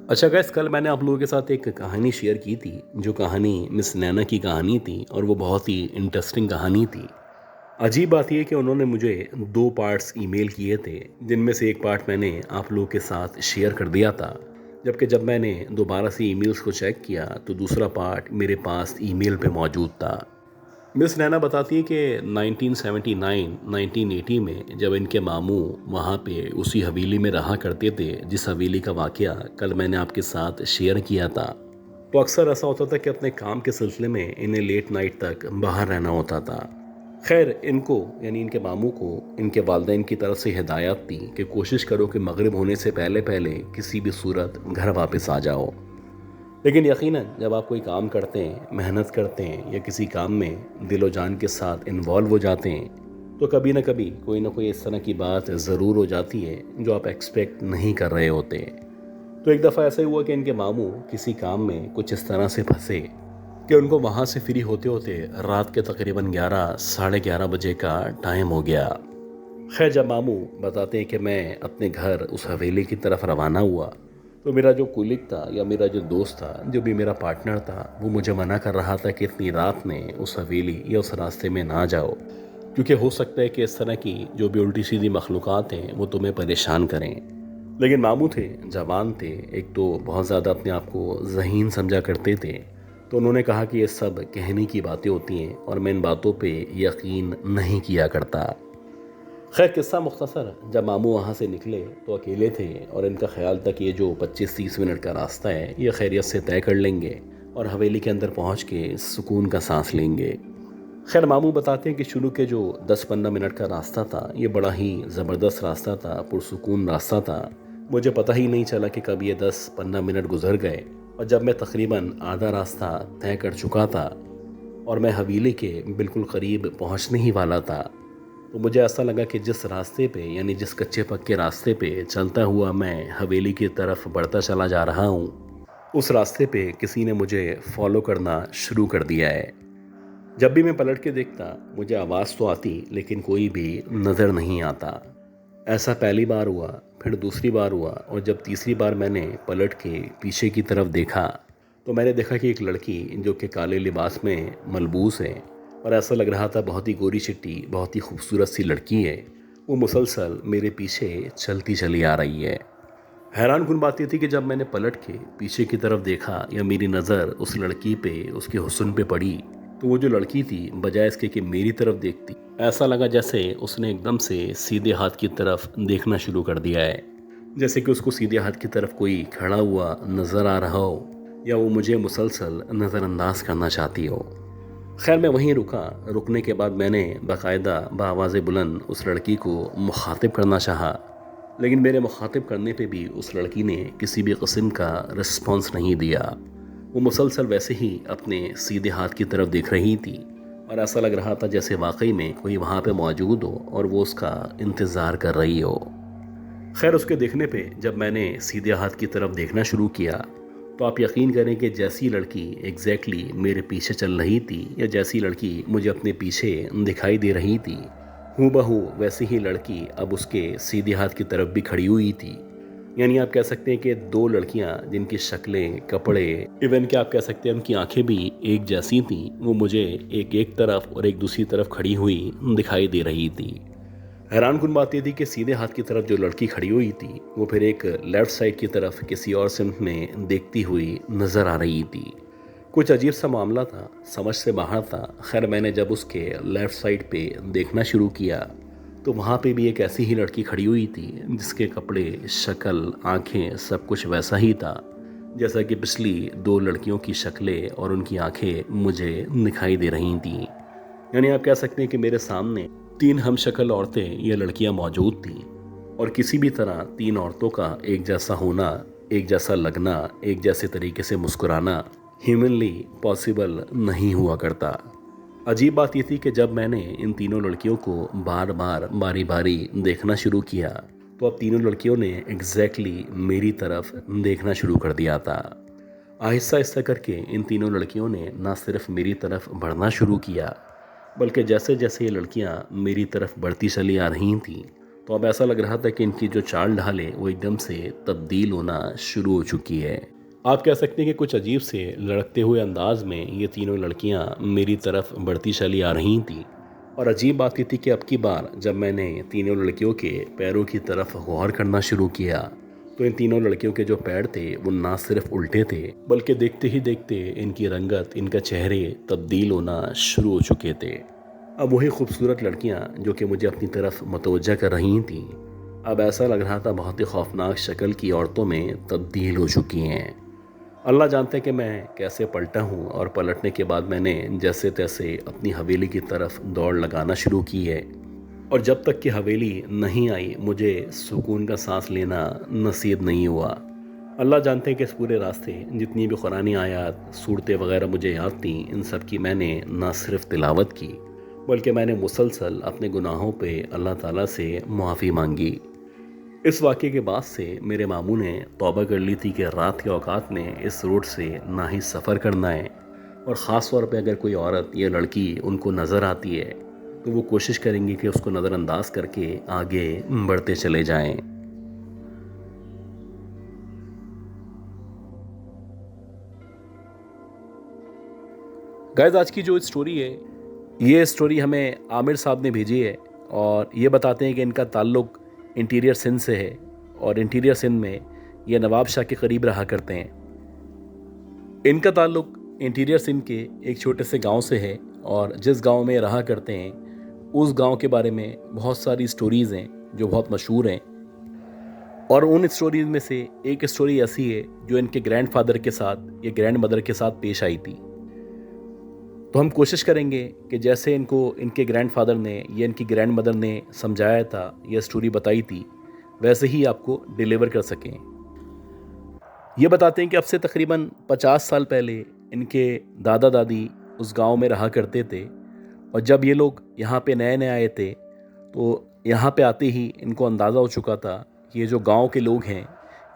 अच्छा गैस, कल मैंने आप लोगों के साथ एक कहानी शेयर की थी। जो कहानी मिस नैना की कहानी थी और वो बहुत ही इंटरेस्टिंग कहानी थी। अजीब बात यह कि उन्होंने मुझे 2 पार्ट्स ईमेल किए थे, जिनमें से एक पार्ट मैंने आप लोगों के साथ शेयर कर दिया था। जबकि जब मैंने दोबारा से ईमेल्स को चेक किया तो दूसरा पार्ट मेरे पास ईमेल पे मौजूद था। मिस नैना बताती है कि 1979 1980 में जब इनके मामू वहाँ पे उसी हवेली में रहा करते थे जिस हवेली का वाकया कल मैंने आपके साथ शेयर किया था। तो अक्सर ऐसा होता था कि अपने काम के सिलसिले में इन्हें लेट नाइट तक बाहर रहना होता था। खैर, इनको यानी इनके मामू को इनके वालिदैन की तरफ से हिदायत थी कि कोशिश करो कि मगरिब होने से पहले पहले किसी भी सूरत घर वापस आ जाओ। लेकिन यकीनन जब आप कोई काम करते हैं, मेहनत करते हैं या किसी काम में दिलो जान के साथ इन्वॉल्व हो जाते हैं, तो कभी ना कभी कोई ना कोई इस तरह की बात ज़रूर हो जाती है जो आप एक्सपेक्ट नहीं कर रहे होते। तो एक दफ़ा ऐसा ही हुआ कि इनके मामू किसी काम में कुछ इस तरह से फंसे कि उनको वहाँ से फ्री होते होते रात के तकरीबन 11 साढ़े 11 बजे का टाइम हो गया। खैर, जब मामू बताते हैं कि मैं अपने घर उस हवेली की तरफ रवाना हुआ, तो मेरा जो कुलिक था या मेरा जो दोस्त था, जो भी मेरा पार्टनर था, वो मुझे मना कर रहा था कि इतनी रात में उस हवेली या उस रास्ते में ना जाओ, क्योंकि हो सकता है कि इस तरह की जो भी उल्टी सीधी मखलूक़ात हैं वो तुम्हें परेशान करें। लेकिन मामू थे, जवान थे, एक तो बहुत ज़्यादा अपने आप को ज़हीन समझा करते थे। तो उन्होंने कहा कि ये सब कहने की बातें होती हैं और मैं इन बातों पे यकीन नहीं किया करता। खैर, किस्सा मुख्तसर, जब मामू वहाँ से निकले तो अकेले थे और इनका ख्याल था कि ये जो 25-30 मिनट का रास्ता है ये खैरियत से तय कर लेंगे और हवेली के अंदर पहुँच के सुकून का सांस लेंगे। खैर, मामू बताते हैं कि शुरू के जो 10-15 मिनट का रास्ता था ये बड़ा ही ज़बरदस्त रास्ता था, पुरसुकून रास्ता था। मुझे पता ही नहीं चला कि कब ये 10-15 मिनट गुजर गए और जब मैं तकरीबन आधा रास्ता तय कर चुका था और मैं हवेली के बिल्कुल करीब पहुँचने ही वाला था, तो मुझे ऐसा लगा कि जिस रास्ते पे यानी जिस कच्चे पक्के रास्ते पे चलता हुआ मैं हवेली की तरफ बढ़ता चला जा रहा हूँ, उस रास्ते पे किसी ने मुझे फॉलो करना शुरू कर दिया है। जब भी मैं पलट के देखता मुझे आवाज़ तो आती लेकिन कोई भी नज़र नहीं आता। ऐसा पहली बार हुआ, फिर दूसरी बार हुआ और जब तीसरी बार मैंने पलट के पीछे की तरफ देखा तो मैंने देखा कि एक लड़की जो कि काले लिबास में मलबूस है और ऐसा लग रहा था बहुत ही गोरी चिट्टी, बहुत ही खूबसूरत सी लड़की है, वो मुसलसल मेरे पीछे चलती चली आ रही है। हैरान कुन बात ये थी कि जब मैंने पलट के पीछे की तरफ देखा या मेरी नज़र उस लड़की पे, उसके हुस्न पे पड़ी, तो वो जो लड़की थी बजाय इसके कि मेरी तरफ देखती, ऐसा लगा जैसे उसने एकदम से सीधे हाथ की तरफ देखना शुरू कर दिया है। जैसे कि उसको सीधे हाथ की तरफ कोई खड़ा हुआ नज़र आ रहा हो या वो मुझे मुसलसल नज़रअंदाज करना चाहती हो। खैर, मैं वहीं रुका। रुकने के बाद मैंने बाकायदा बावाज़ बुलंद उस लड़की को मुखातिब करना चाहा, लेकिन मेरे मुखातिब करने पे भी उस लड़की ने किसी भी किस्म का रिस्पॉन्स नहीं दिया। वो मुसलसल वैसे ही अपने सीधे हाथ की तरफ देख रही थी और ऐसा लग रहा था जैसे वाकई में कोई वहाँ पे मौजूद हो और वो उसका इंतज़ार कर रही हो। खैर, उसके देखने पे जब मैंने सीधे हाथ की तरफ देखना शुरू किया तो आप यकीन करें कि जैसी लड़की एग्जैक्टली मेरे पीछे चल रही थी या जैसी लड़की मुझे अपने पीछे दिखाई दे रही थी, हूबहू वैसी ही लड़की अब उसके सीधे हाथ की तरफ भी खड़ी हुई थी। यानी आप कह सकते हैं कि 2 लड़कियां जिनकी शक्लें, कपड़े, इवन कि आप कह सकते हैं उनकी आंखें भी एक जैसी थीं, वो मुझे एक एक तरफ और एक दूसरी तरफ खड़ी हुई दिखाई दे रही थी। हैरान कुन बात यह थी कि सीधे हाथ की तरफ जो लड़की खड़ी हुई थी वो फिर एक लेफ़्ट साइड की तरफ किसी और सिमत में देखती हुई नज़र आ रही थी। कुछ अजीब सा मामला था, समझ से बाहर था। खैर, मैंने जब उसके लेफ़्ट साइड पे देखना शुरू किया तो वहाँ पे भी एक ऐसी ही लड़की खड़ी हुई थी जिसके कपड़े, शक्ल, आंखें सब कुछ वैसा ही था जैसा कि पिछली 2 लड़कियों की शक्लें और उनकी आंखें मुझे दिखाई दे रही थीं। यानी आप कह सकते हैं कि मेरे सामने 3 हमशक्ल औरतें या लड़कियां मौजूद थीं और किसी भी तरह 3 औरतों का एक जैसा होना, एक जैसा लगना, एक जैसे तरीके से मुस्कुराना ह्यूमनली पॉसिबल नहीं हुआ करता। अजीब बात ये थी कि जब मैंने इन तीनों लड़कियों को बार बार बारी बारी देखना शुरू किया तो अब तीनों लड़कियों ने एग्जैक्टली मेरी तरफ देखना शुरू कर दिया था। आहिस्ता आहिस्ता करके इन तीनों लड़कियों ने ना सिर्फ मेरी तरफ बढ़ना शुरू किया, बल्कि जैसे जैसे ये लड़कियां मेरी तरफ बढ़ती चली आ रही थीं तो अब ऐसा लग रहा था कि इनकी जो चाल ढाल है वो एकदम से तब्दील होना शुरू हो चुकी है। आप कह सकते हैं कि कुछ अजीब से लड़कते हुए अंदाज में ये तीनों लड़कियां मेरी तरफ बढ़ती चली आ रही थीं। और अजीब बात ये थी कि अब की बार जब मैंने तीनों लड़कियों के पैरों की तरफ गौर करना शुरू किया तो इन तीनों लड़कियों के जो पैर थे वो ना सिर्फ उल्टे थे, बल्कि देखते ही देखते इनकी रंगत, इनका चेहरे तब्दील होना शुरू हो चुके थे। अब वही खूबसूरत लड़कियां जो कि मुझे अपनी तरफ मतवज्जा कर रही थीं, अब ऐसा लग रहा था बहुत ही खौफनाक शक्ल की औरतों में तब्दील हो चुकी हैं। अल्लाह जानते हैं कि मैं कैसे पलटा हूँ, और पलटने के बाद मैंने जैसे तैसे अपनी हवेली की तरफ दौड़ लगाना शुरू की है। और जब तक कि हवेली नहीं आई मुझे सुकून का सांस लेना नसीब नहीं हुआ। अल्लाह जानते हैं कि इस पूरे रास्ते जितनी भी कुरानी आयत, सूरतें वगैरह मुझे याद थीं, इन सब की मैंने ना सिर्फ तिलावत की बल्कि मैंने मुसलसल अपने गुनाहों पे अल्लाह ताला से मुआफ़ी मांगी। इस वाक़े के बाद से मेरे मामू ने तौबा कर ली थी कि रात के औकात में इस रोड से ना ही सफ़र करना है, और ख़ास तौर पे अगर कोई औरत या लड़की उनको नज़र आती है तो वो कोशिश करेंगे कि उसको नज़रअंदाज करके आगे बढ़ते चले जाएं। गाइस, आज की जो स्टोरी है, ये स्टोरी हमें आमिर साहब ने भेजी है, और ये बताते हैं कि इनका ताल्लुक़ इंटीरियर सिंध से है, और इंटीरियर सिंध में ये नवाब शाह के करीब रहा करते हैं। इनका ताल्लुक़ इंटीरियर सिंध के एक छोटे से गांव से है, और जिस गांव में रहा करते हैं उस गांव के बारे में बहुत सारी स्टोरीज़ हैं जो बहुत मशहूर हैं। और उन स्टोरीज़ में से एक स्टोरी ऐसी है जो इनके ग्रैंडफादर के साथ या ग्रैंड मदर के साथ पेश आई थी। तो हम कोशिश करेंगे कि जैसे इनको इनके ग्रैंडफादर ने या इनकी ग्रैंड मदर ने समझाया था या स्टोरी बताई थी, वैसे ही आपको डिलीवर कर सकें। ये बताते हैं कि अब से तकरीबन 50 साल पहले इनके दादा दादी उस गांव में रहा करते थे, और जब ये लोग यहाँ पे नए नए आए थे तो यहाँ पे आते ही इनको अंदाज़ा हो चुका था कि ये जो गांव के लोग हैं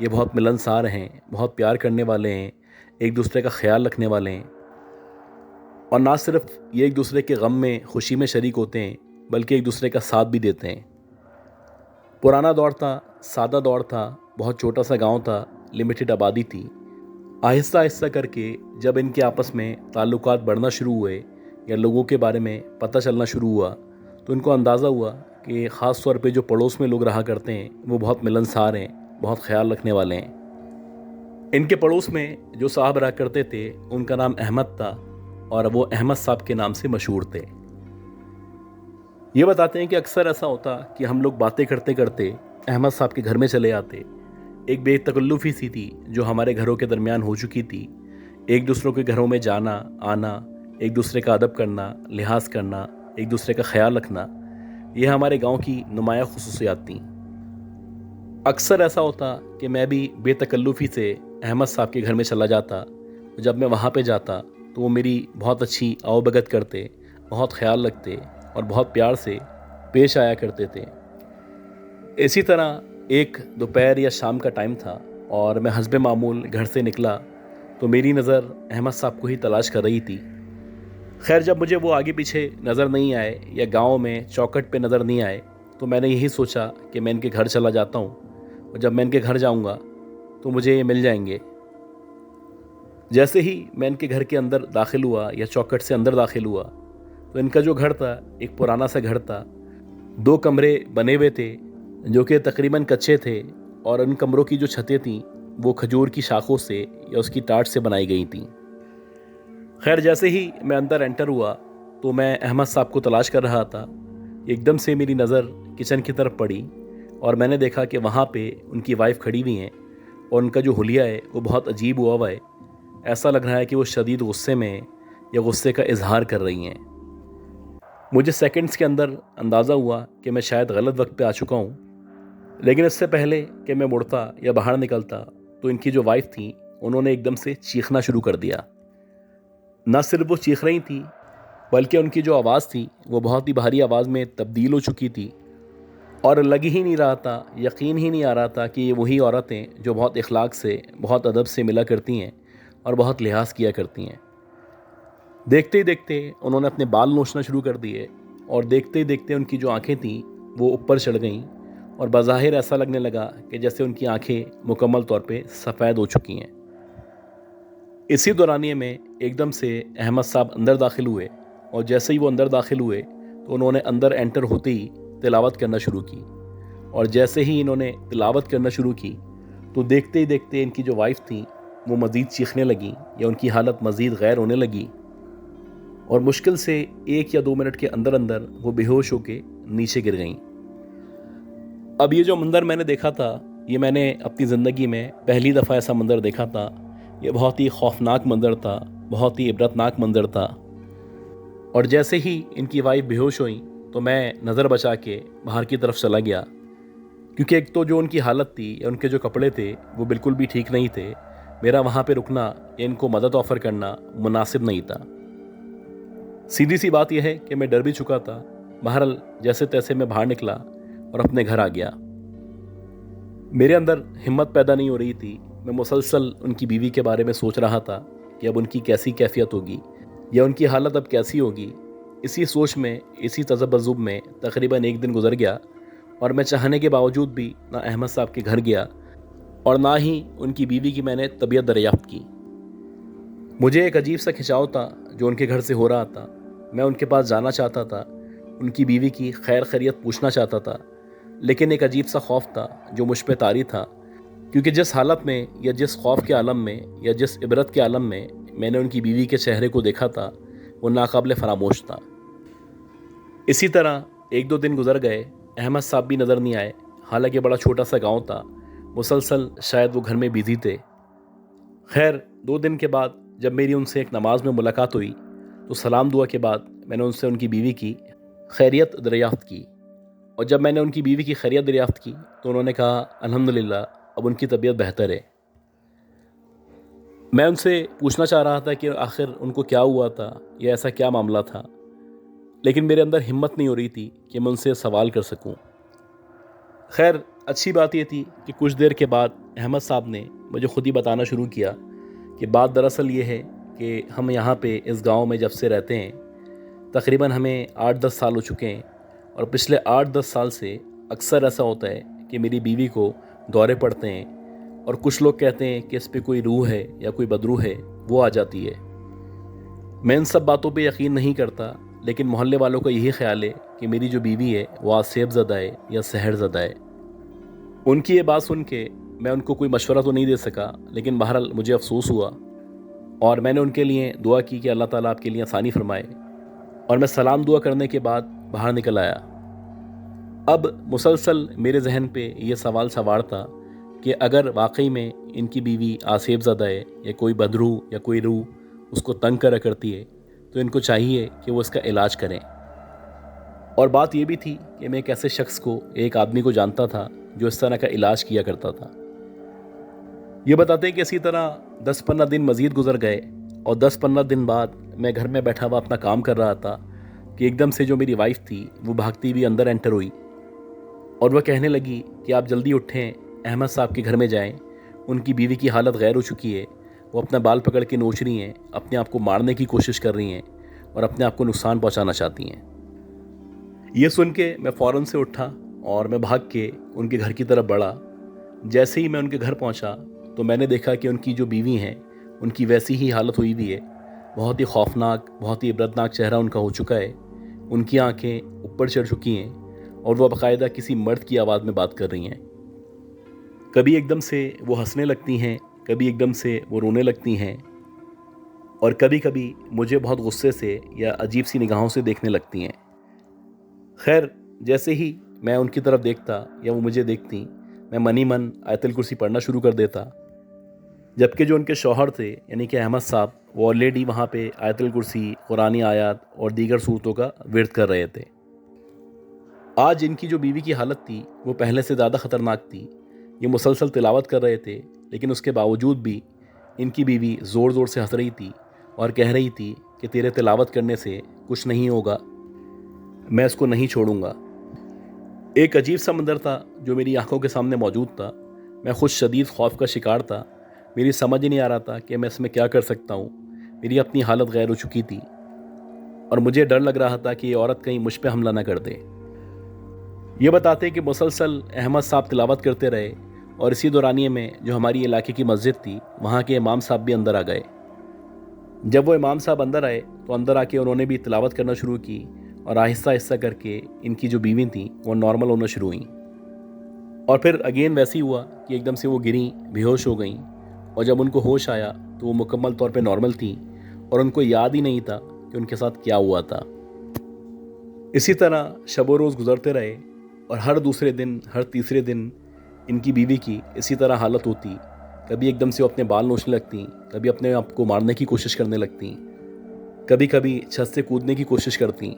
ये बहुत मिलनसार हैं, बहुत प्यार करने वाले हैं, एक दूसरे का ख्याल रखने वाले हैं, और ना सिर्फ ये एक दूसरे के गम में खुशी में शरीक होते हैं बल्कि एक दूसरे का साथ भी देते हैं। पुराना दौर था, सादा दौर था, बहुत छोटा सा गांव था, लिमिटेड आबादी थी। आहिस्ता आहिस्ता करके जब इनके आपस में ताल्लुकात बढ़ना शुरू हुए या लोगों के बारे में पता चलना शुरू हुआ तो इनको अंदाज़ा हुआ कि ख़ास तौर पे जो पड़ोस में लोग रहा करते हैं वो बहुत मिलनसार हैं, बहुत ख्याल रखने वाले हैं। इनके पड़ोस में जो साहब रहा करते थे उनका नाम अहमद था, और वो अहमद साहब के नाम से मशहूर थे। ये बताते हैं कि अक्सर ऐसा होता कि हम लोग बातें करते करते अहमद साहब के घर में चले आते। एक बेतकल्लुफ़ी सी थी जो हमारे घरों के दरमियान हो चुकी थी। एक दूसरों के घरों में जाना आना, एक दूसरे का अदब करना, लिहाज करना, एक दूसरे का ख्याल रखना, यह हमारे गांव की नुमाया खुसूसियात थीं। अक्सर ऐसा होता कि मैं भी बेतकल्लुफ़ी से अहमद साहब के घर में चला जाता। जब मैं वहाँ पे जाता तो वो मेरी बहुत अच्छी आवभगत करते, बहुत ख्याल रखते और बहुत प्यार से पेश आया करते थे। इसी तरह एक दोपहर या शाम का टाइम था और मैं हस्बे मामूल घर से निकला तो मेरी नज़र अहमद साहब को ही तलाश कर रही थी। खैर, जब मुझे वो आगे पीछे नज़र नहीं आए या गांव में चौखट पे नज़र नहीं आए तो मैंने यही सोचा कि मैं इनके घर चला जाता हूँ, और जब मैं इनके घर जाऊँगा तो मुझे ये मिल जाएंगे। जैसे ही मैं इनके घर के अंदर दाखिल हुआ या चौखट से अंदर दाखिल हुआ तो इनका जो घर था एक पुराना सा घर था। 2 कमरे बने हुए थे जो कि तकरीबन कच्चे थे, और उन कमरों की जो छतें थीं वो खजूर की शाखों से या उसकी टाट से बनाई गई थीं। खैर, जैसे ही मैं अंदर एंटर हुआ तो मैं अहमद साहब को तलाश कर रहा था। एकदम से मेरी नज़र किचन की तरफ पड़ी और मैंने देखा कि वहाँ पे उनकी वाइफ खड़ी हुई हैं, और उनका जो हुलिया है वो बहुत अजीब हुआ है। ऐसा लग रहा है कि वो शदीद गुस्से में या गुस्से का इजहार कर रही हैं। मुझे सेकंड्स के अंदर अंदाज़ा हुआ कि मैं शायद गलत वक्त पे आ चुका हूँ, लेकिन इससे पहले कि मैं मुड़ता या बाहर निकलता तो इनकी जो वाइफ थी उन्होंने एकदम से चीखना शुरू कर दिया। न सिर्फ वो चीख रही थी बल्कि उनकी जो आवाज़ थी वो बहुत ही भारी आवाज़ में तब्दील हो चुकी थी, और लग ही नहीं रहा था, यकीन ही नहीं आ रहा था कि ये वही औरतें जो बहुत इखलाक से, बहुत अदब से मिला करती हैं और बहुत लिहाज किया करती हैं। देखते ही देखते उन्होंने अपने बाल नोचना शुरू कर दिए, और देखते ही देखते उनकी जो आंखें थीं वो ऊपर चढ़ गईं, اور بظاہر ایسا لگنے لگا کہ جیسے ان کی آنکھیں مکمل طور پہ سفید ہو چکی ہیں۔ اسی دورانیے میں ایک دم سے احمد صاحب اندر داخل ہوئے، اور جیسے ہی وہ اندر داخل ہوئے تو انہوں نے اندر انٹر ہوتے ہی تلاوت کرنا شروع کی، اور جیسے ہی انہوں نے تلاوت کرنا شروع کی تو دیکھتے ہی دیکھتے ان کی جو وائف تھیں وہ مزید چیخنے لگیں، یا ان کی حالت مزید غیر ہونے لگی، اور مشکل سے 1 یا 2 منٹ کے اندر اندر وہ بے ہوش ہو کے نیچے گر گئیں۔ اب یہ جو منظر میں نے دیکھا تھا، یہ میں نے اپنی زندگی میں پہلی دفعہ ایسا منظر دیکھا تھا۔ یہ بہت ہی خوفناک منظر تھا، بہت ہی عبرتناک منظر تھا۔ اور جیسے ہی ان کی وائف بے ہوش ہوئیں تو میں نظر بچا کے باہر کی طرف چلا گیا، کیونکہ ایک تو جو ان کی حالت تھی یا ان کے جو کپڑے تھے وہ بالکل بھی ٹھیک نہیں تھے۔ میرا وہاں پہ رکنا یا ان کو مدد آفر کرنا مناسب نہیں تھا۔ سیدھی سی بات یہ ہے کہ میں ڈر بھی چکا تھا۔ بہرحال جیسے تیسے میں باہر نکلا اور اپنے گھر آ گیا۔ میرے اندر ہمت پیدا نہیں ہو رہی تھی۔ میں مسلسل ان کی بیوی کے بارے میں سوچ رہا تھا کہ اب ان کی کیسی کیفیت ہوگی، یا ان کی حالت اب کیسی ہوگی۔ اسی سوچ میں، اسی تذبذب میں تقریباً 1 دن گزر گیا، اور میں چاہنے کے باوجود بھی نہ احمد صاحب کے گھر گیا اور نہ ہی ان کی بیوی کی میں نے طبیعت دریافت کی۔ مجھے ایک عجیب سا کھنچاؤ تھا جو ان کے گھر سے ہو رہا تھا۔ میں ان کے پاس جانا چاہتا تھا، ان کی بیوی کی خیر خیریت پوچھنا چاہتا تھا، لیکن ایک عجیب سا خوف تھا جو مجھ پہ طاری تھا، کیونکہ جس حالت میں یا جس خوف کے عالم میں یا جس عبرت کے عالم میں نے ان کی بیوی کے چہرے کو دیکھا تھا وہ ناقابل فراموش تھا۔ اسی طرح 1-2 دن گزر گئے، احمد صاحب بھی نظر نہیں آئے، حالانکہ بڑا چھوٹا سا گاؤں تھا، مسلسل شاید وہ گھر میں بزی تھے۔ خیر 2 دن کے بعد جب میری ان سے ایک نماز میں ملاقات ہوئی تو سلام دعا کے بعد میں نے ان سے ان کی بیوی کی خیریت دریافت کی، اور جب میں نے ان کی بیوی کی خیریت دریافت کی تو انہوں نے کہا الحمدللہ اب ان کی طبیعت بہتر ہے۔ میں ان سے پوچھنا چاہ رہا تھا کہ آخر ان کو کیا ہوا تھا یا ایسا کیا معاملہ تھا، لیکن میرے اندر ہمت نہیں ہو رہی تھی کہ میں ان سے سوال کر سکوں۔ خیر اچھی بات یہ تھی کہ کچھ دیر کے بعد احمد صاحب نے مجھے خود ہی بتانا شروع کیا کہ بات دراصل یہ ہے کہ ہم یہاں پہ اس گاؤں میں جب سے رہتے ہیں تقریباً ہمیں 8-10 سال ہو چکے ہیں، اور پچھلے 8-10 سال سے اکثر ایسا ہوتا ہے کہ میری بیوی کو دورے پڑتے ہیں، اور کچھ لوگ کہتے ہیں کہ اس پہ کوئی روح ہے یا کوئی بدروح ہے، وہ آ جاتی ہے۔ میں ان سب باتوں پہ یقین نہیں کرتا، لیکن محلے والوں کا یہی خیال ہے کہ میری جو بیوی ہے وہ آسیب زدہ ہے یا سحر زدہ ہے۔ ان کی یہ بات سن کے میں ان کو کوئی مشورہ تو نہیں دے سکا، لیکن بہرحال مجھے افسوس ہوا، اور میں نے ان کے لیے دعا کی کہ اللہ تعالیٰ آپ کے لیے آسانی فرمائے، اور میں سلام دعا کرنے کے بعد باہر نکل آیا۔ اب مسلسل میرے ذہن پہ یہ سوال سوار تھا کہ اگر واقعی میں ان کی بیوی آسیب زدہ ہے یا کوئی بدروح یا کوئی روح اس کو تنگ کرا کرتی ہے تو ان کو چاہیے کہ وہ اس کا علاج کریں۔ اور بات یہ بھی تھی کہ میں ایک ایسے شخص کو، ایک آدمی کو جانتا تھا جو اس طرح کا علاج کیا کرتا تھا۔ یہ بتاتے ہیں کہ اسی طرح 10-15 دن مزید گزر گئے، اور 10-15 دن بعد میں گھر میں بیٹھا ہوا اپنا کام کر رہا تھا کہ ایک دم سے جو میری وائف تھی وہ بھاگتی ہوئی اندر انٹر ہوئی، اور وہ کہنے لگی کہ آپ جلدی اٹھیں، احمد صاحب کے گھر میں جائیں، ان کی بیوی کی حالت غیر ہو چکی ہے، وہ اپنا بال پکڑ کے نوچ رہی ہیں، اپنے آپ کو مارنے کی کوشش کر رہی ہیں اور اپنے آپ کو نقصان پہنچانا چاہتی ہیں۔ یہ سن کے میں فوراً سے اٹھا اور میں بھاگ کے ان کے گھر کی طرف بڑھا۔ جیسے ہی میں ان کے گھر پہنچا تو میں نے دیکھا کہ ان کی جو بیوی ہیں ان کی ویسی ہی حالت ہوئی ہوئی ہے، بہت ہی خوفناک، بہت ہی عبرتناک چہرہ ان کا ہو چکا ہے، ان کی آنکھیں اوپر چڑھ چکی ہیں، اور وہ باقاعدہ کسی مرد کی آواز میں بات کر رہی ہیں۔ کبھی ایک دم سے وہ ہنسنے لگتی ہیں، کبھی ایک دم سے وہ رونے لگتی ہیں، اور کبھی کبھی مجھے بہت غصے سے یا عجیب سی نگاہوں سے دیکھنے لگتی ہیں۔ خیر جیسے ہی میں ان کی طرف دیکھتا یا وہ مجھے دیکھتی، میں منی من آیت الکرسی پڑھنا شروع کر دیتا، جبکہ جو ان کے شوہر تھے یعنی کہ احمد صاحب، وہ آلریڈی وہاں پہ آیت الکرسی، قرآنی آیات اور دیگر صورتوں کا ورد کر رہے تھے۔ آج ان کی جو بیوی کی حالت تھی وہ پہلے سے زیادہ خطرناک تھی۔ یہ مسلسل تلاوت کر رہے تھے، لیکن اس کے باوجود بھی ان کی بیوی زور زور سے ہنس رہی تھی اور کہہ رہی تھی کہ تیرے تلاوت کرنے سے کچھ نہیں ہوگا، میں اس کو نہیں چھوڑوں گا۔ ایک عجیب سا منظر تھا جو میری آنکھوں کے سامنے موجود تھا۔ میں خود شدید خوف کا شکار تھا، میری سمجھ نہیں آ رہا تھا کہ میں اس میں کیا کر سکتا ہوں۔ میری اپنی حالت غیر ہو چکی تھی، اور مجھے ڈر لگ رہا تھا کہ یہ عورت کہیں مجھ پہ حملہ نہ کر دے۔ ये बताते हैं कि मुसलसल अहमद साहब तिलावत करते रहे और इसी दौरानिए में जो हमारी इलाके की मस्जिद थी वहाँ के इमाम साहब भी अंदर आ गए। जब वो इमाम साहब अंदर आए तो अंदर आके उन्होंने भी तिलावत करना शुरू की और आहिस्ता आहिस्ता करके इनकी जो बीवी थी वो नॉर्मल होना शुरू हुई। और फिर अगेन वैसे ही हुआ कि एकदम से वो गिरी, बेहोश हो गई, और जब उनको होश आया तो वो मुकम्मल तौर पे नॉर्मल थी और उनको याद ही नहीं था कि उनके साथ क्या हुआ था। इसी तरह शब रोज़ गुजरते रहे और हर दूसरे दिन, हर तीसरे दिन इनकी बीवी की इसी तरह हालत होती। कभी एकदम से वो अपने बाल नोचने लगती, कभी अपने आप को मारने की कोशिश करने लगती, कभी कभी छत से कूदने की कोशिश करती।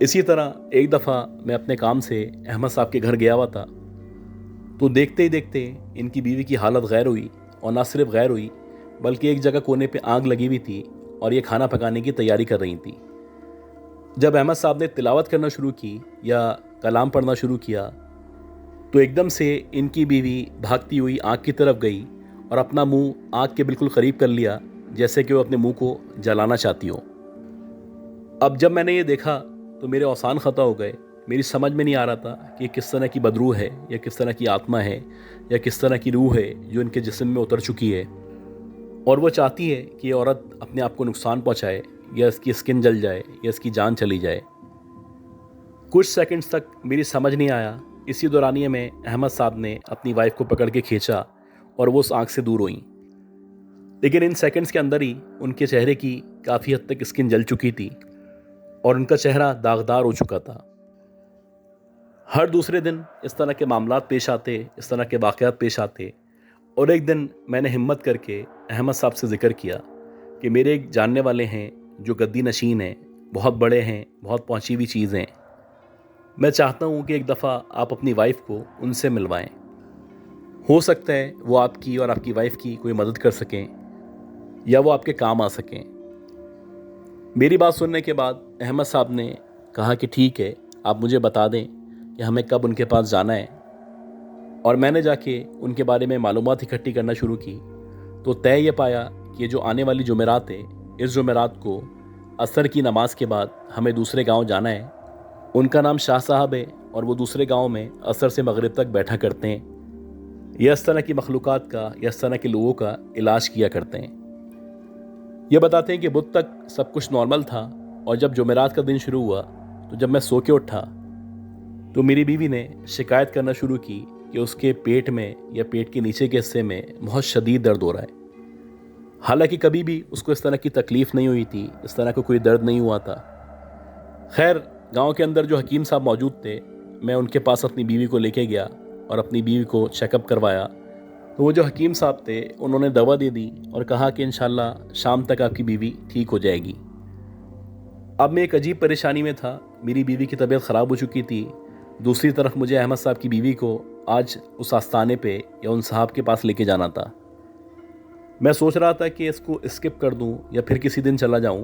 इसी तरह एक दफ़ा मैं अपने काम से अहमद साहब के घर गया हुआ था, तो देखते ही देखते इनकी बीवी की हालत गैर हुई, और ना सिर्फ गैर हुई बल्कि एक जगह कोने पे आग लगी हुई थी और ये खाना पकाने की तैयारी कर रही थी। जब अहमद साहब ने तिलावत करना शुरू की या कलाम पढ़ना शुरू किया तो एकदम से इनकी बीवी भागती हुई आग की तरफ गई और अपना मुंह आग के बिल्कुल करीब कर लिया, जैसे कि वो अपने मुंह को जलाना चाहती हो। अब जब मैंने ये देखा तो मेरे औसान ख़ता हो गए। मेरी समझ में नहीं आ रहा था कि ये किस तरह की बदरू है या किस तरह की आत्मा है या किस तरह की रूह है जो इनके जिस्म में उतर चुकी है और वो चाहती है कि ये औरत अपने आप को नुकसान पहुंचाए या इसकी स्किन जल जाए या इसकी जान चली जाए। कुछ सेकंड्स तक मेरी समझ नहीं आया। इसी दौरानिए में अहमद साहब ने अपनी वाइफ को पकड़ के खींचा और वो उस आग से दूर हुई, लेकिन इन सेकंड्स के अंदर ही उनके चेहरे की काफ़ी हद तक स्किन जल चुकी थी और उनका चेहरा दागदार हो चुका था। हर दूसरे दिन इस तरह के मामलात पेश आते, इस तरह के वाक़यात पेश आते, और एक दिन मैंने हिम्मत करके अहमद साहब से ज़िक्र किया कि मेरे एक जानने वाले हैं जो गद्दी नशीन हैं, बहुत बड़े हैं, बहुत पहुंची हुई चीज़ हैं। मैं चाहता हूं कि एक दफ़ा आप अपनी वाइफ को उनसे मिलवाएं। हो सकता है वो आपकी और आपकी वाइफ की कोई मदद कर सकें या वो आपके काम आ सकें। मेरी बात सुनने के बाद अहमद साहब ने कहा कि ठीक है, आप मुझे बता दें कि हमें कब उनके पास जाना है। और मैंने जाके उनके बारे में मालूमात इकट्ठी करना शुरू की तो तय ये पाया कि ये जो आने वाली जुमेरात है, इस जुमेरात को असर की नमाज के बाद हमें दूसरे गांव जाना है। उनका नाम शाह साहब है और वो दूसरे गांव में असर से मगरिब तक बैठा करते हैं। ये इस तरह की मखलूक़ात का या इस तरह के लोगों का इलाज किया करते हैं। ये बताते हैं कि बुध तक सब कुछ नॉर्मल था और जब जुमेरात का दिन शुरू हुआ तो जब मैं सो के उठा तो मेरी बीवी ने शिकायत करना शुरू की कि उसके पेट में या पेट के नीचे के हिस्से में बहुत शदीद दर्द हो रहा है। हालांकि कभी भी उसको इस तरह की तकलीफ़ नहीं हुई थी, इस तरह का कोई दर्द नहीं हुआ था। खैर, गांव के अंदर जो हकीम साहब मौजूद थे, मैं उनके पास अपनी बीवी को लेके गया और अपनी बीवी को चेकअप करवाया। तो वो जो हकीम साहब थे उन्होंने दवा दे दी और कहा कि इंशाल्लाह शाम तक आपकी बीवी ठीक हो जाएगी। अब मैं एक अजीब परेशानी में था। मेरी बीवी की तबीयत ख़राब हो चुकी थी, दूसरी तरफ मुझे अहमद साहब की बीवी को आज उस आस्थाने पे या उन साहब के पास लेके जाना था। मैं सोच रहा था कि इसको स्किप कर दूं या फिर किसी दिन चला जाऊं,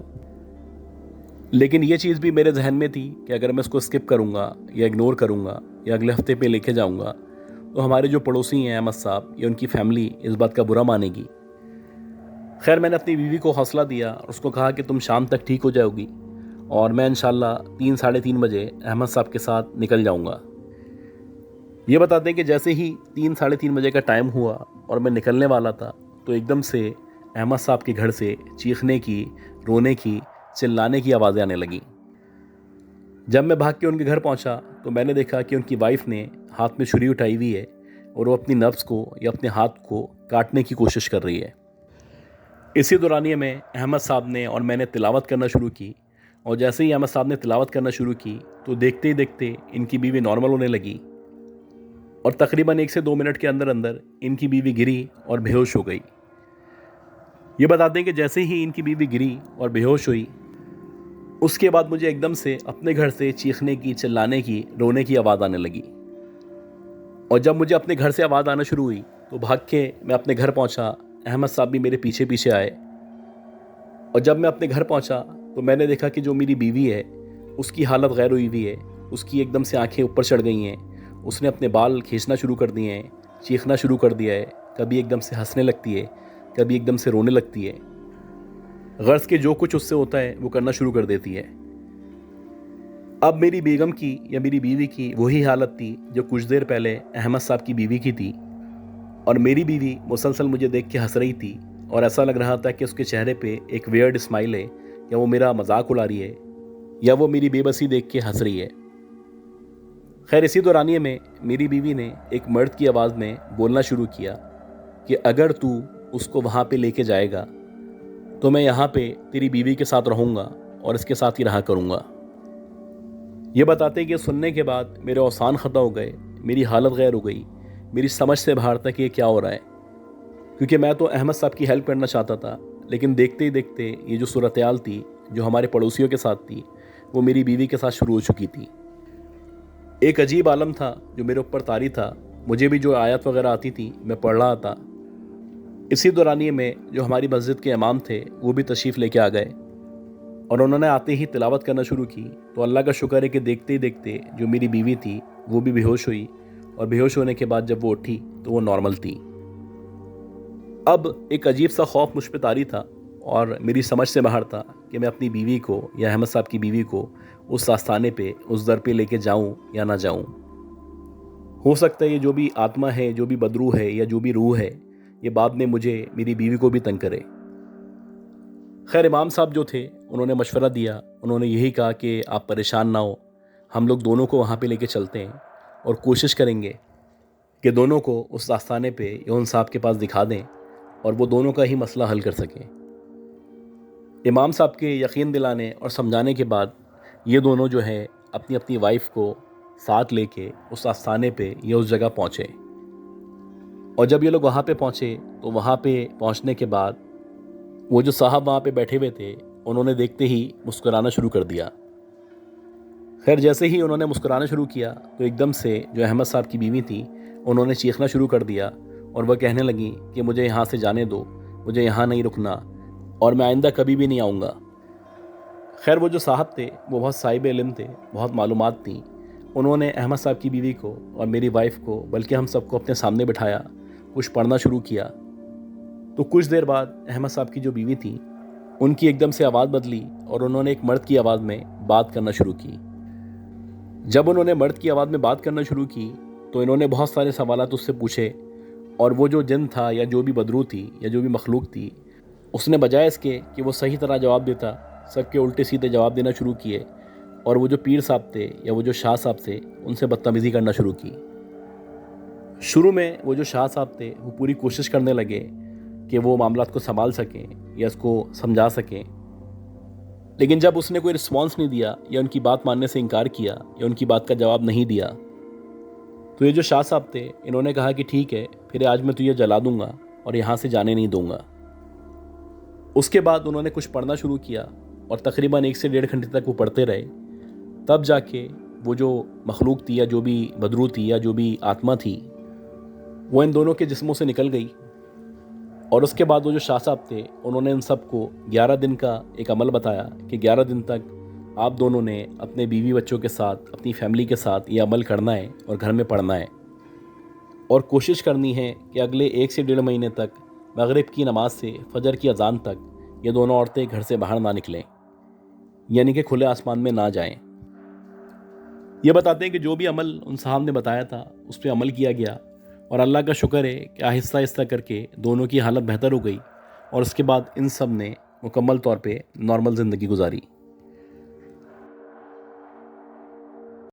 लेकिन ये चीज़ भी मेरे जहन में थी कि अगर मैं इसको स्किप करूंगा या इग्नोर करूंगा या अगले हफ्ते पे लेके जाऊंगा तो हमारे जो पड़ोसी हैं अहमद साहब या उनकी फैमिली इस बात का बुरा मानेगी। खैर, मैंने अपनी बीवी को हौसला दिया और उसको कहा कि तुम शाम तक ठीक हो जाओगी और मैं इंशाल्लाह 3 साढ़े 3 बजे अहमद साहब के साथ निकल जाऊंगा। ये बताते हैं कि जैसे ही 3 साढ़े 3 बजे का टाइम हुआ और मैं निकलने वाला था तो एकदम से अहमद साहब के घर से चीखने की, रोने की, चिल्लाने की आवाज़ें आने लगी। जब मैं भाग के उनके घर पहुंचा तो मैंने देखा कि उनकी वाइफ ने हाथ में छुरी उठाई हुई है और वो अपनी नफ्स को या अपने हाथ को काटने की कोशिश कर रही है। इसी दौरानिए में अहमद साहब ने और मैंने तिलावत करना शुरू की और जैसे ही अहमद साहब ने तिलावत करना शुरू की तो देखते ही देखते इनकी बीवी नॉर्मल होने लगी और तकरीबन 1 से 2 मिनट के अंदर अंदर इनकी बीवी गिरी और बेहोश हो गई। ये बताते हैं कि जैसे ही इनकी बीवी गिरी और बेहोश हुई उसके बाद मुझे एकदम से अपने घर से चीखने की, चिल्लाने की, रोने की आवाज़ आने लगी। और जब मुझे अपने घर से आवाज़ आना शुरू हुई तो भाग के मैं अपने घर पहुंचा। अहमद साहब भी मेरे पीछे पीछे आए और जब मैं अपने घर पहुंचा तो मैंने देखा कि जो मेरी बीवी है उसकी हालत गैर हुई हुई है। उसकी एकदम से आंखें ऊपर चढ़ गई हैं, उसने अपने बाल खींचना शुरू कर दिए हैं, चीखना शुरू कर दिया है। कभी एकदम से हंसने लगती है, कभी एकदम से रोने लगती है। गर्ज के जो कुछ उससे होता है वो करना शुरू कर देती है। اب میری بیگم کی یا میری بیوی کی وہی حالت تھی جو کچھ دیر پہلے احمد صاحب کی بیوی کی تھی، اور میری بیوی مسلسل مجھے دیکھ کے ہنس رہی تھی، اور ایسا لگ رہا تھا کہ اس کے چہرے پہ ایک ویئرڈ اسمائل ہے، یا وہ میرا مذاق اڑا رہی ہے، یا وہ میری بے بسی دیکھ کے ہنس رہی ہے۔ خیر، اسی دورانیے میں میری بیوی نے ایک مرد کی آواز میں بولنا شروع کیا کہ اگر تو اس کو وہاں پہ لے کے جائے گا تو میں یہاں پہ تیری بیوی کے ساتھ رہوں گا اور اس کے ساتھ ہی رہا کروں گا۔ یہ بتاتے کہ سننے کے بعد میرے اوسان ختم ہو گئے، میری حالت غیر ہو گئی، میری سمجھ سے باہر تھا کہ یہ کیا ہو رہا ہے، کیونکہ میں تو احمد صاحب کی ہیلپ کرنا چاہتا تھا، لیکن دیکھتے ہی دیکھتے یہ جو صورتحال تھی جو ہمارے پڑوسیوں کے ساتھ تھی وہ میری بیوی کے ساتھ شروع ہو چکی تھی۔ ایک عجیب عالم تھا جو میرے اوپر طاری تھا، مجھے بھی جو آیات وغیرہ آتی تھی میں پڑھ رہا تھا۔ اسی دورانیے میں جو ہماری مسجد کے امام تھے وہ بھی تشریف لے کے آ گئے، اور انہوں نے آتے ہی تلاوت کرنا شروع کی۔ تو اللہ کا شکر ہے کہ دیکھتے ہی دیکھتے جو میری بیوی تھی وہ بھی بے ہوش ہوئی، اور بے ہوش ہونے کے بعد جب وہ اٹھی تو وہ نارمل تھی۔ اب ایک عجیب سا خوف مجھ پہ طاری تھا، اور میری سمجھ سے باہر تھا کہ میں اپنی بیوی کو یا احمد صاحب کی بیوی کو اس آستانے پہ، اس در پہ لے کے جاؤں یا نہ جاؤں۔ ہو سکتا ہے یہ جو بھی آتما ہے، جو بھی بدروح ہے، یا جو بھی روح ہے، یہ بعد میں مجھے، میری بیوی کو بھی تنگ کرے۔ خیر، امام صاحب جو تھے انہوں نے مشورہ دیا، انہوں نے یہی کہا کہ آپ پریشان نہ ہو، ہم لوگ دونوں کو وہاں پہ لے کے چلتے ہیں اور کوشش کریں گے کہ دونوں کو اس آستانے پہ یا ان صاحب کے پاس دکھا دیں اور وہ دونوں کا ہی مسئلہ حل کر سکیں۔ امام صاحب کے یقین دلانے اور سمجھانے کے بعد یہ دونوں جو ہے اپنی اپنی وائف کو ساتھ لے کے اس آستانے پہ یا اس جگہ پہنچے، اور جب یہ لوگ وہاں پہ پہنچے تو وہاں پہ پہنچنے کے بعد وہ جو صاحب وہاں پہ بیٹھے ہوئے تھے انہوں نے دیکھتے ہی مسکرانا شروع کر دیا۔ خیر، جیسے ہی انہوں نے مسکرانا شروع کیا تو ایک دم سے جو احمد صاحب کی بیوی تھی انہوں نے چیخنا شروع کر دیا، اور وہ کہنے لگیں کہ مجھے یہاں سے جانے دو، مجھے یہاں نہیں رکنا، اور میں آئندہ کبھی بھی نہیں آؤں گا۔ خیر، وہ جو صاحب تھے وہ بہت صاحب علم تھے، بہت معلومات تھیں، انہوں نے احمد صاحب کی بیوی کو اور میری وائف کو، بلکہ ہم سب کو اپنے سامنے بٹھایا، کچھ پڑھنا شروع کیا۔ تو کچھ دیر بعد احمد صاحب کی جو بیوی تھی ان کی ایک دم سے آواز بدلی، اور انہوں نے ایک مرد کی آواز میں بات کرنا شروع کی۔ جب انہوں نے مرد کی آواز میں بات کرنا شروع کی تو انہوں نے بہت سارے سوالات اس سے پوچھے، اور وہ جو جن تھا یا جو بھی بدروح تھی یا جو بھی مخلوق تھی، اس نے بجائے اس کے کہ وہ صحیح طرح جواب دیتا، سب کے الٹے سیدھے جواب دینا شروع کیے، اور وہ جو پیر صاحب تھے یا وہ جو شاہ صاحب تھے ان سے بدتمیزی کرنا شروع کی۔ شروع میں وہ جو شاہ صاحب تھے وہ پوری کوشش کرنے لگے کہ وہ معاملات کو سنبھال سکیں یا اس کو سمجھا سکیں، لیکن جب اس نے کوئی رسپانس نہیں دیا یا ان کی بات ماننے سے انکار کیا یا ان کی بات کا جواب نہیں دیا، تو یہ جو شاہ صاحب تھے انہوں نے کہا کہ ٹھیک ہے، پھر آج میں تجھے جلا دوں گا اور یہاں سے جانے نہیں دوں گا۔ اس کے بعد انہوں نے کچھ پڑھنا شروع کیا، اور تقریباً 1 سے 1.5 گھنٹے تک وہ پڑھتے رہے، تب جا کے وہ جو مخلوق تھی یا جو بھی بدروح تھی یا جو بھی آتما تھی وہ ان دونوں کے جسموں سے نکل گئی۔ اور اس کے بعد وہ جو شاہ صاحب تھے انہوں نے ان سب کو 11 دن کا ایک عمل بتایا کہ 11 دن تک آپ دونوں نے اپنے بیوی بچوں کے ساتھ، اپنی فیملی کے ساتھ یہ عمل کرنا ہے اور گھر میں پڑھنا ہے، اور کوشش کرنی ہے کہ اگلے 1 سے 1.5 مہینے تک مغرب کی نماز سے فجر کی اذان تک یہ دونوں عورتیں گھر سے باہر نہ نکلیں، یعنی کہ کھلے آسمان میں نہ جائیں۔ یہ بتاتے ہیں کہ جو بھی عمل ان صاحب نے بتایا تھا اس پہ عمل کیا گیا، اور اللہ کا شکر ہے کہ آہستہ آہستہ کر کے دونوں کی حالت بہتر ہو گئی، اور اس کے بعد ان سب نے مکمل طور پہ نارمل زندگی گزاری۔